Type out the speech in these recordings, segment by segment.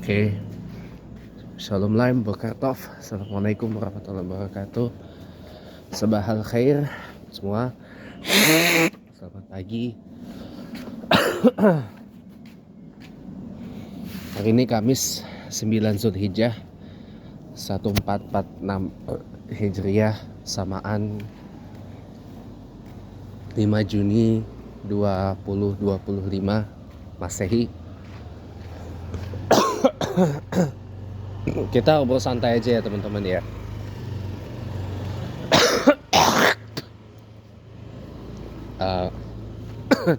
Oke, Shalom Laim Barakatuh. Assalamualaikum warahmatullahi wabarakatuh. Sabahal khair semua. Selamat pagi. Hari ini Kamis 9 Zulhijjah 1446 Hijriah, samaan 5 Juni 2025 Masehi. Kita ngobrol santai aja ya teman-teman ya.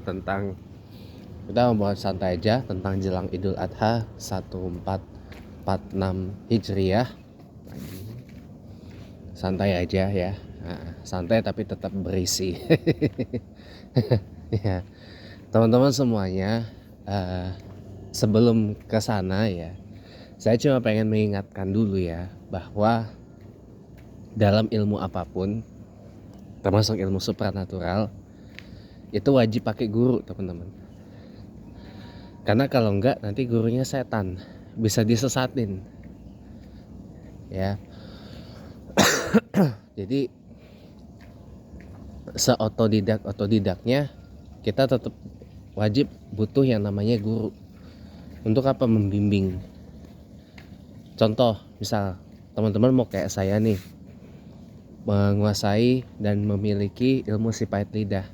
Tentang kita ngobrol santai aja tentang jelang Idul Adha 1446 Hijriah. Santai aja ya. Santai tapi tetap berisi. Ya, teman-teman semuanya, sebelum ke sana ya, saya cuma pengen mengingatkan dulu ya bahwa dalam ilmu apapun, termasuk ilmu supranatural, itu wajib pakai guru teman-teman. Karena kalau enggak nanti gurunya setan, bisa disesatin. Ya. Jadi seotodidaknya kita tetap wajib butuh yang namanya guru. Untuk apa? Membimbing. Contoh, misal teman-teman mau kayak saya nih, menguasai dan memiliki ilmu si pahit lidah,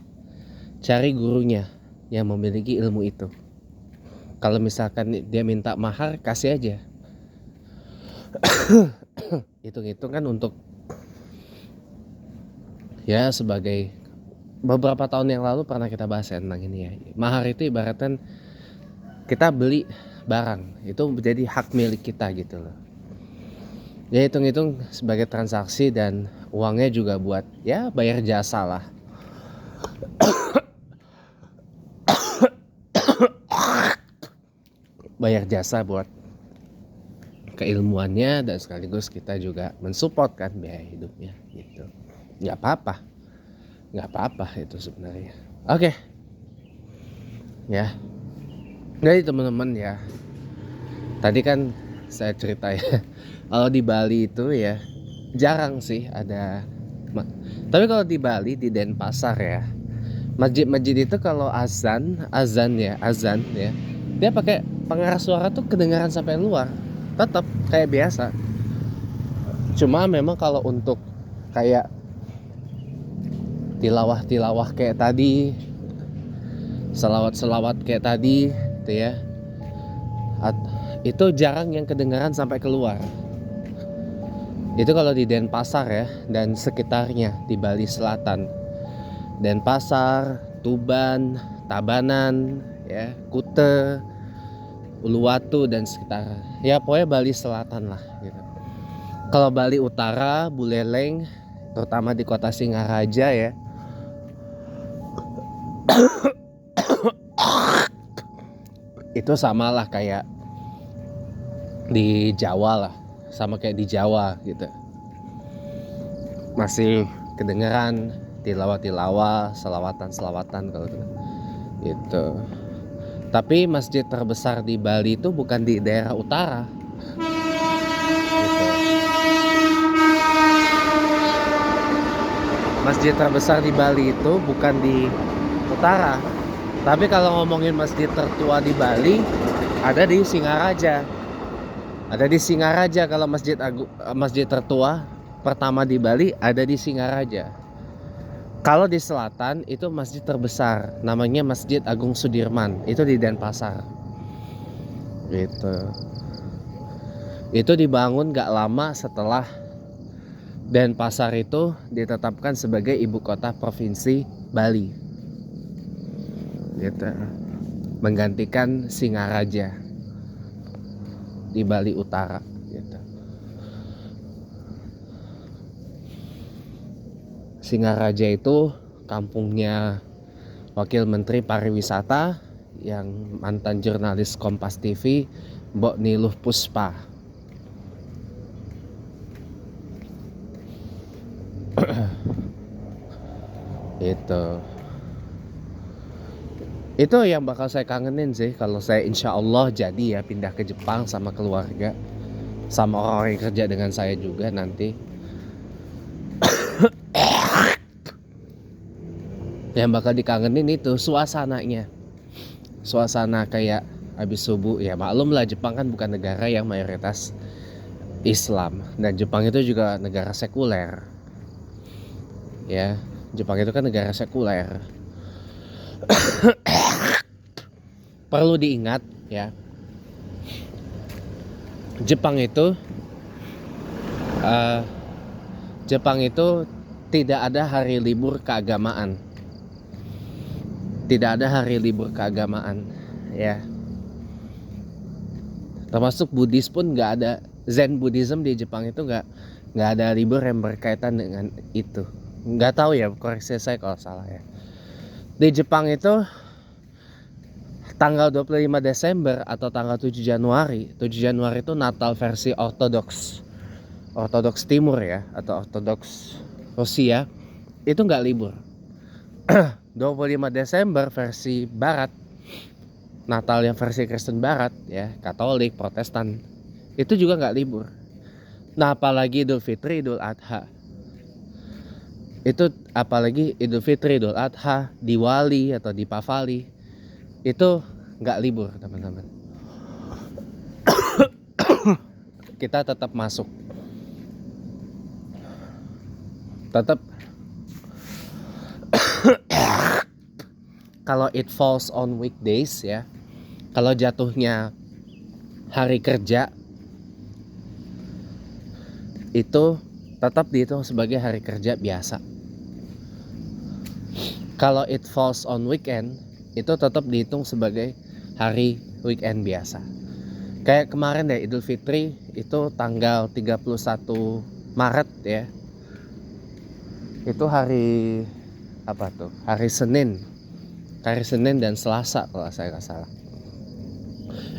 cari gurunya yang memiliki ilmu itu. Kalau misalkan dia minta mahar, kasih aja. Hitung-hitung kan untuk ya, sebagai beberapa tahun yang lalu pernah kita bahas tentang ini ya. Mahar itu ibaratkan kita beli barang, itu menjadi hak milik kita gitu loh. Ya hitung-hitung sebagai transaksi dan uangnya juga buat ya bayar jasa lah. Bayar jasa buat keilmuannya dan sekaligus kita juga mensupport kan biaya hidupnya gitu. Nggak apa-apa itu sebenarnya. Oke. Ya. Jadi teman-teman ya, tadi kan saya cerita ya, kalau di Bali itu ya jarang sih ada. Tapi kalau di Bali, di Denpasar ya, masjid-masjid itu kalau azan ya, dia pakai pengeras suara tuh kedengaran sampai luar, tetap kayak biasa. Cuma memang kalau untuk kayak tilawah kayak tadi, selawat kayak tadi gitu ya, itu jarang yang kedengaran sampai keluar. Itu kalau di Denpasar ya dan sekitarnya, di Bali Selatan, Denpasar, Tuban, Tabanan ya, Kute, Uluwatu dan sekitar ya, pokoknya Bali Selatan lah gitu. Kalau Bali Utara, Buleleng, terutama di kota Singaraja ya, itu samalah kayak di Jawa lah, sama kayak di Jawa gitu. Masih kedengeran tilawah, selawatan kalau gitu. Tapi masjid terbesar di Bali itu bukan di daerah utara gitu. Masjid terbesar di Bali itu bukan di utara. Tapi kalau ngomongin masjid tertua di Bali, ada di Singaraja. Ada di Singaraja. Kalau masjid tertua pertama di Bali ada di Singaraja. Kalau di selatan itu masjid terbesar, namanya Masjid Agung Sudirman, itu di Denpasar. Gitu. Itu dibangun gak lama setelah Denpasar itu ditetapkan sebagai ibu kota provinsi Bali. Gitu. Menggantikan Singaraja di Bali Utara gitu. Singaraja itu kampungnya Wakil Menteri Pariwisata yang mantan jurnalis Kompas TV, Mbok Niluh Puspa. Itu. Itu yang bakal saya kangenin sih kalau saya insya Allah jadi ya pindah ke Jepang sama keluarga, sama orang yang kerja dengan saya juga nanti. Yang bakal dikangenin itu suasananya, suasana kayak habis subuh. Ya maklum lah, Jepang kan bukan negara yang mayoritas Islam, dan Jepang itu juga negara sekuler. Ya, Jepang itu kan negara sekuler. Perlu diingat ya, Jepang itu Jepang itu tidak ada hari libur keagamaan. Tidak ada hari libur keagamaan ya. Termasuk Buddhis pun nggak ada. Zen Buddhism di Jepang itu nggak ada libur yang berkaitan dengan itu. Nggak tahu ya, koreksi saya kalau salah ya. Di Jepang itu tanggal 25 Desember atau tanggal 7 Januari. 7 Januari itu Natal versi Ortodoks Timur ya, atau Ortodoks Rusia. Itu nggak libur. 25 Desember versi Barat, Natal yang versi Kristen Barat ya, Katolik, Protestan, itu juga nggak libur. Nah apalagi Idul Fitri, Idul Adha, itu apalagi Idul Fitri, Idul Adha, Diwali atau Dipavali, itu nggak libur teman-teman. Kita tetap masuk, tetap. Kalau it falls on weekdays ya, kalau jatuhnya hari kerja, itu tetap dihitung sebagai hari kerja biasa. Kalau it falls on weekend, itu tetap dihitung sebagai hari weekend biasa. Kayak kemarin deh, Idul Fitri itu tanggal 31 Maret ya. Itu hari apa tuh? Hari Senin. Hari Senin dan Selasa kalau saya nggak salah.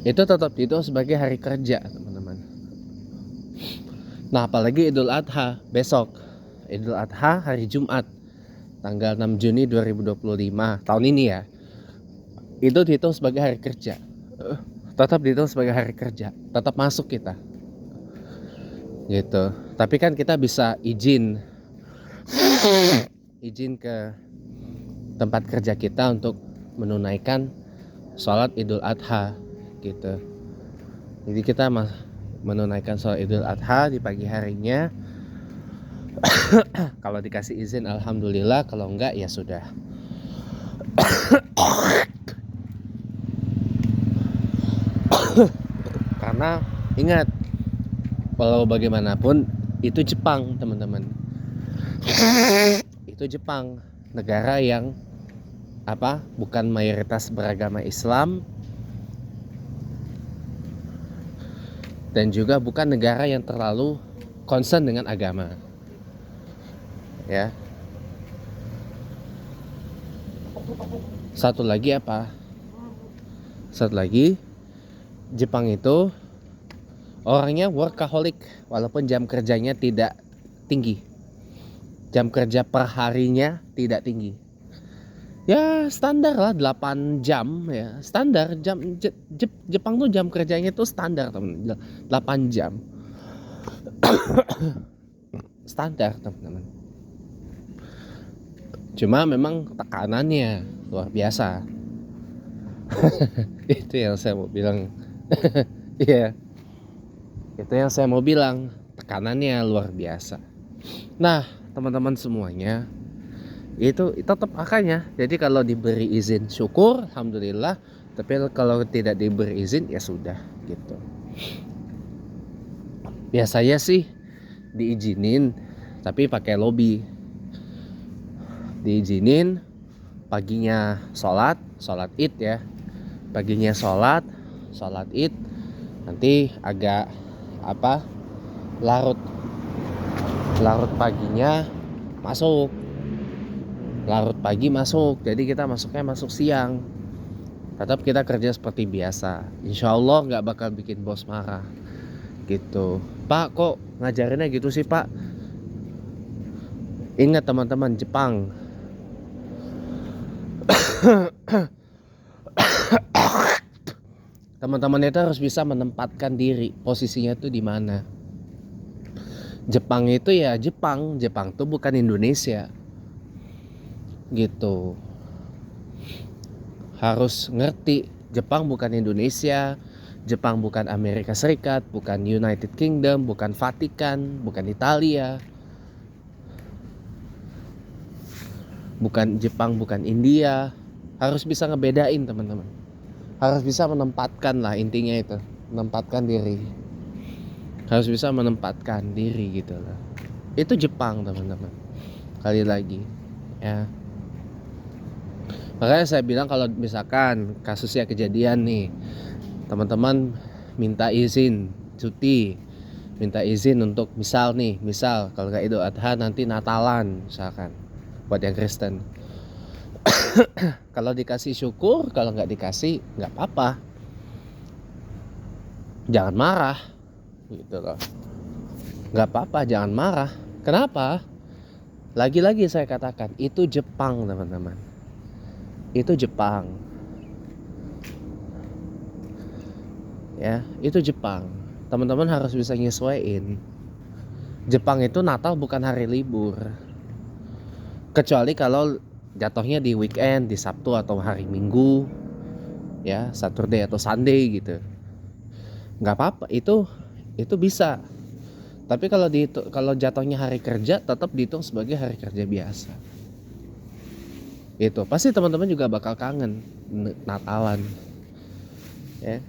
Itu tetap dihitung sebagai hari kerja teman-teman. Nah apalagi Idul Adha besok. Idul Adha hari Jumat tanggal 6 Juni 2025 tahun ini ya. Itu dihitung sebagai hari kerja. Tetap dihitung sebagai hari kerja. Tetap masuk kita. Gitu. Tapi kan kita bisa izin ke tempat kerja kita untuk menunaikan sholat Idul Adha gitu. Jadi kita menunaikan sholat Idul Adha di pagi harinya. Kalau dikasih izin alhamdulillah, kalau enggak ya sudah. Karena ingat, walau bagaimanapun itu Jepang teman-teman. Itu Jepang, negara yang bukan mayoritas beragama Islam, dan juga bukan negara yang terlalu concern dengan agama ya. Satu lagi Jepang itu orangnya workaholic, walaupun jam kerjanya tidak tinggi. Jam kerja per harinya tidak tinggi. Ya standar lah 8 jam ya. Standar jam Jepang tuh jam kerjanya tuh standar teman-teman. 8 jam. Standar teman-teman. Cuma memang tekanannya luar biasa. Itu yang saya mau bilang. Iya. Itu yang saya mau bilang, tekanannya luar biasa. Nah, teman-teman semuanya, itu tetap makanya. Jadi kalau diberi izin syukur, alhamdulillah. Tapi kalau tidak diberi izin ya sudah gitu. Biasanya sih diizinin, tapi pakai lobby. Diizinin paginya sholat id ya. Paginya sholat id, nanti agak larut paginya masuk, larut pagi masuk, jadi kita masuk siang. Tetap kita kerja seperti biasa, insya Allah nggak bakal bikin bos marah gitu. Pak kok ngajarinnya gitu sih Pak? Ingat teman-teman, Jepang teman-teman itu harus bisa menempatkan diri, posisinya tuh di mana. Jepang itu ya Jepang tuh bukan Indonesia gitu. Harus ngerti, Jepang bukan Indonesia, Jepang bukan Amerika Serikat, bukan United Kingdom, bukan Vatikan, bukan Italia, bukan Jepang, bukan India. Harus bisa ngebedain teman-teman. Harus bisa menempatkan lah, intinya itu, menempatkan diri. Harus bisa menempatkan diri gitu lah. Itu Jepang teman-teman. Kali lagi ya. Makanya saya bilang kalau misalkan kasusnya kejadian nih, teman-teman minta izin cuti, minta izin untuk misal kalau nggak Idul Adha nanti Natalan misalkan buat yang Kristen. Kalau dikasih syukur, kalau nggak dikasih nggak apa-apa, jangan marah gitu loh. Nggak apa-apa, jangan marah. Kenapa? Lagi-lagi saya katakan itu Jepang teman-teman, itu Jepang ya, itu Jepang. Teman-teman harus bisa nyesuaiin. Jepang itu Natal bukan hari libur, kecuali kalau jatuhnya di weekend, di Sabtu atau hari Minggu ya, Saturday atau Sunday gitu, nggak apa-apa, itu bisa. Tapi kalau jatuhnya hari kerja, tetap dihitung sebagai hari kerja biasa. Itu pasti teman-teman juga bakal kangen Natalan ya.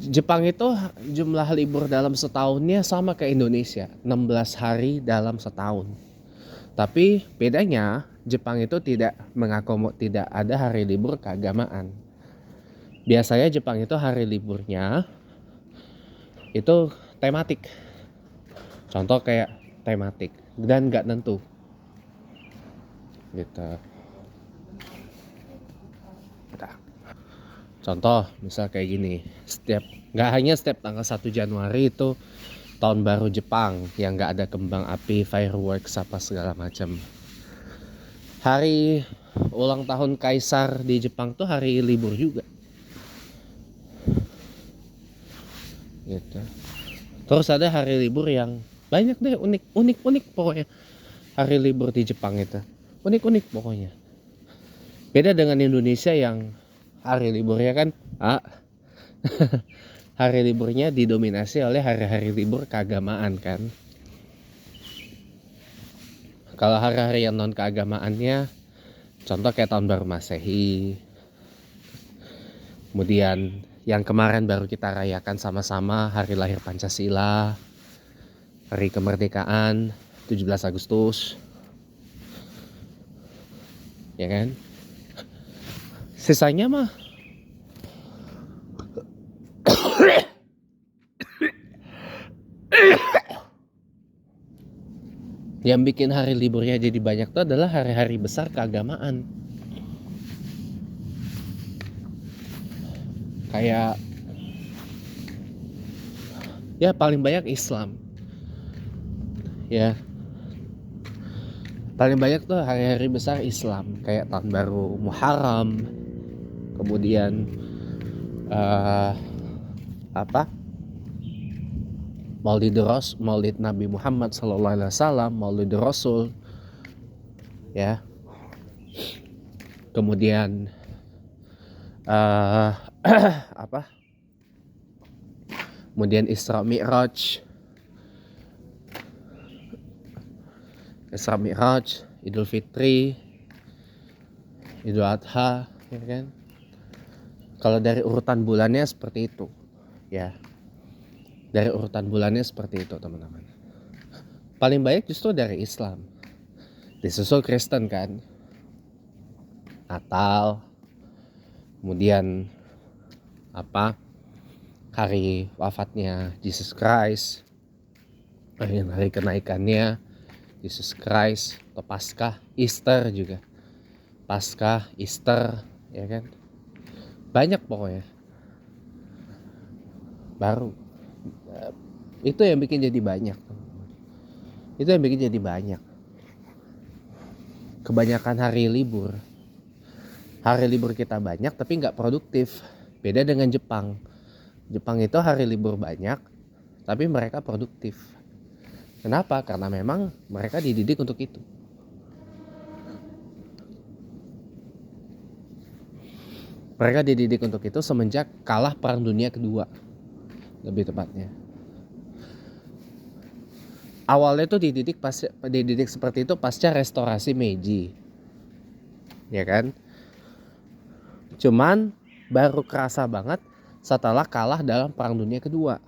Jepang itu jumlah libur dalam setahunnya sama kayak Indonesia, 16 hari dalam setahun. Tapi bedanya Jepang itu tidak tidak ada hari libur keagamaan. Biasanya Jepang itu hari liburnya itu tematik. Contoh kayak tematik dan nggak nentu gitu. Contoh misal kayak gini, nggak hanya setiap tanggal 1 Januari itu tahun baru Jepang yang nggak ada kembang api, fireworks apa segala macam. Hari ulang tahun kaisar di Jepang tuh hari libur juga gitu. Terus ada hari libur yang banyak deh, unik pokoknya. Hari libur di Jepang itu unik pokoknya. Beda dengan Indonesia yang hari liburnya kan hari liburnya didominasi oleh hari-hari libur keagamaan kan. Kalau hari-hari yang non keagamaannya, contoh kayak tahun baru Masehi, kemudian yang kemarin baru kita rayakan sama-sama hari lahir Pancasila, hari kemerdekaan 17 Agustus ya kan. Sisanya mah yang bikin hari liburnya jadi banyak tuh adalah hari-hari besar keagamaan. Kayak ya paling banyak Islam ya, paling banyak tuh hari-hari besar Islam kayak tahun baru Muharram, kemudian Maulid Nabi Muhammad SAW, Maulid Rasul ya, kemudian kemudian Isra Mi'raj, Idul Fitri, Idul Adha ya kan. Kalau dari urutan bulannya seperti itu ya, dari urutan bulannya seperti itu teman-teman. Paling banyak justru dari Islam, disusul Kristen kan, Natal, kemudian hari wafatnya Jesus Christ, hari kenaikannya Jesus Christ, atau Paskah, Easter juga, Paskah, Easter ya kan. Banyak pokoknya baru. Itu yang bikin jadi banyak. Kebanyakan hari libur kita banyak tapi nggak produktif. Beda dengan Jepang. Jepang itu hari libur banyak, tapi mereka produktif. Kenapa? Karena memang mereka dididik untuk itu. Mereka dididik untuk itu semenjak kalah Perang Dunia Kedua, lebih tepatnya. Awalnya tuh dididik seperti itu pasca restorasi Meiji, ya kan? Cuman baru kerasa banget setelah kalah dalam Perang Dunia Kedua.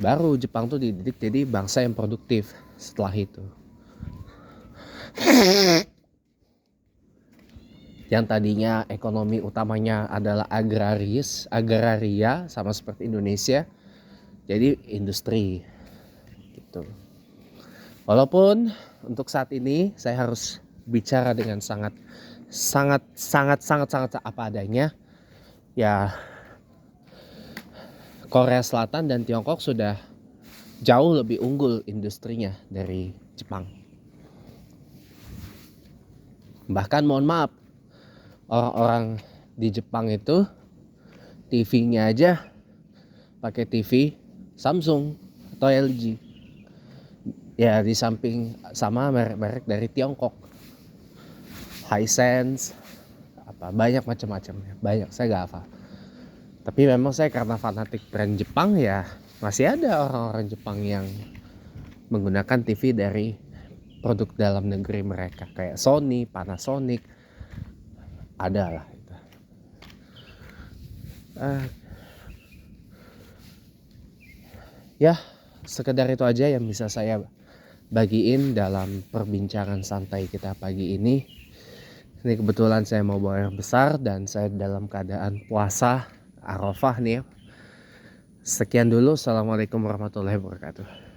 Baru Jepang tuh dididik jadi bangsa yang produktif setelah itu. Yang tadinya ekonomi utamanya adalah agraria sama seperti Indonesia, jadi industri gitu. Walaupun untuk saat ini saya harus bicara dengan sangat apa adanya. Ya, Korea Selatan dan Tiongkok sudah jauh lebih unggul industrinya dari Jepang. Bahkan mohon maaf, orang-orang di Jepang itu TV-nya aja pakai TV Samsung atau LG. Ya, di samping sama merek-merek dari Tiongkok, Hisense, banyak macam-macamnya, banyak saya gak hafal. Tapi memang saya karena fanatik brand Jepang, ya masih ada orang-orang Jepang yang menggunakan TV dari produk dalam negeri mereka, kayak Sony, Panasonic, ada lah itu. Ya sekedar itu aja yang bisa saya bagiin dalam perbincangan santai kita pagi ini. Ini kebetulan saya mau bawa air besar dan saya dalam keadaan puasa Arafah nih ya. Sekian dulu, assalamualaikum warahmatullahi wabarakatuh.